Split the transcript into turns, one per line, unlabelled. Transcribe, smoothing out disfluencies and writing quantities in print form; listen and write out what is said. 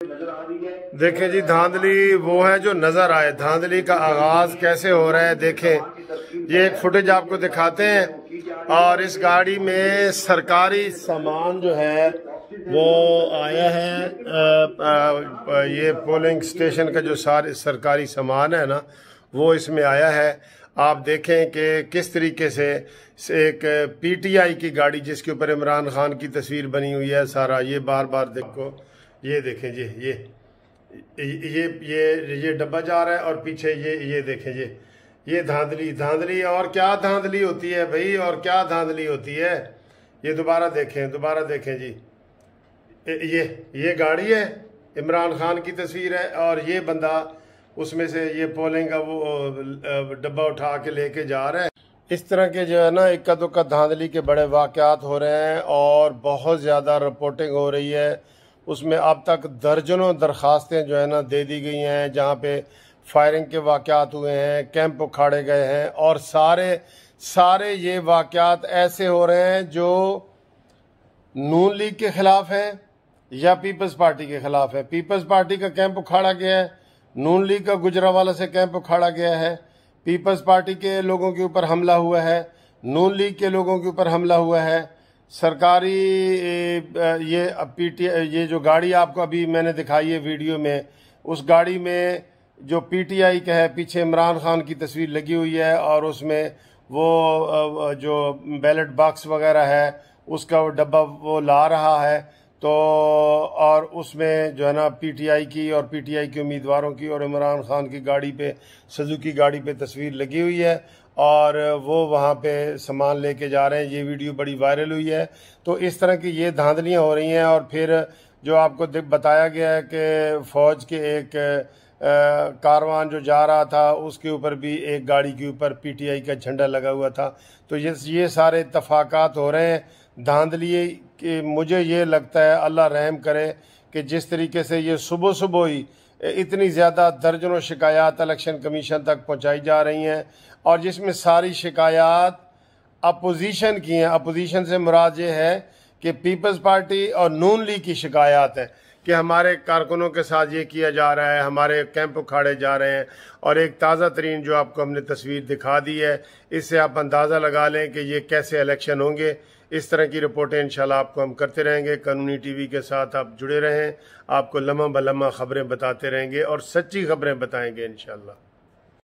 देखें जी, धांधली वो है जो नजर आए। धांधली का आगाज कैसे हो रहा है देखें। ये एक फुटेज आपको दिखाते हैं। और इस गाड़ी में सरकारी सामान जो है वो आया है। ये पोलिंग स्टेशन का जो सारे सरकारी सामान है ना, वो इसमें आया है। आप देखें कि किस तरीके से एक पीटीआई की गाड़ी जिसके ऊपर इमरान खान की तस्वीर बनी हुई है, सारा ये बार बार देखो, ये देखें जी, ये डब्बा जा रहा है और पीछे ये देखें जी, ये धांधली और क्या धांधली होती है भाई, और क्या धांधली होती है। ये दोबारा देखें जी, ये गाड़ी है, इमरान खान की तस्वीर है और ये बंदा उसमें से ये पोलिंग का वो डब्बा उठा के लेके जा रहा है। इस तरह के जो है ना इक्का दुक्का धांधली के बड़े वाक़यात हो रहे हैं और बहुत ज़्यादा रिपोर्टिंग हो रही है। उसमें अब तक दर्जनों दरख्वास्तें जो है ना दे दी गई हैं, जहाँ पे फायरिंग के वाक़यात हुए हैं, कैंप उखाड़े गए हैं और सारे ये वाक़यात ऐसे हो रहे हैं जो नून लीग के ख़िलाफ़ है या पीपल्स पार्टी के ख़िलाफ़ है। पीपल्स पार्टी का कैंप उखाड़ा गया है, नून लीग का गुजरावाला से कैंप उखाड़ा गया है, पीपल्स पार्टी के लोगों के ऊपर हमला हुआ है, नून लीग के लोगों के ऊपर हमला हुआ है। सरकारी ये जो गाड़ी आपको अभी मैंने दिखाई है वीडियो में, उस गाड़ी में जो पीटीआई का है, पीछे इमरान खान की तस्वीर लगी हुई है और उसमें वो जो बैलेट बॉक्स वगैरह है उसका वो डब्बा वो ला रहा है। तो और उसमें जो है ना पीटीआई की और पीटीआई के उम्मीदवारों की और इमरान खान की गाड़ी पे, सुजुकी गाड़ी पे तस्वीर लगी हुई है और वो वहाँ पे सामान लेके जा रहे हैं। ये वीडियो बड़ी वायरल हुई है। तो इस तरह की ये धांधलियाँ हो रही हैं। और फिर जो आपको बताया गया है कि फ़ौज के एक कारवान जो जा रहा था उसके ऊपर भी एक गाड़ी के ऊपर पीटीआई का झंडा लगा हुआ था। तो ये सारे इत्तफाकात हो रहे हैं धांधली कि मुझे ये लगता है अल्लाह रहम करे कि जिस तरीके से ये सुबह सुबह ही इतनी ज़्यादा दर्जनों शिकायत इलेक्शन कमीशन तक पहुंचाई जा रही हैं और जिसमें सारी शिकायत अपोजिशन की हैं। अपोजिशन से मुराद ये है कि पीपल्स पार्टी और नून लीग की शिकायत है कि हमारे कारकुनों के साथ ये किया जा रहा है, हमारे कैंप उखाड़े जा रहे हैं। और एक ताज़ा तरीन जो आपको हमने तस्वीर दिखा दी है, इससे आप अंदाज़ा लगा लें कि ये कैसे इलेक्शन होंगे। इस तरह की रिपोर्टें इंशाल्लाह आपको हम करते रहेंगे। कानूनी टीवी के साथ आप जुड़े रहें, आपको लम्हा ब लम्हा खबरें बताते रहेंगे और सच्ची खबरें बताएंगे इंशाल्लाह।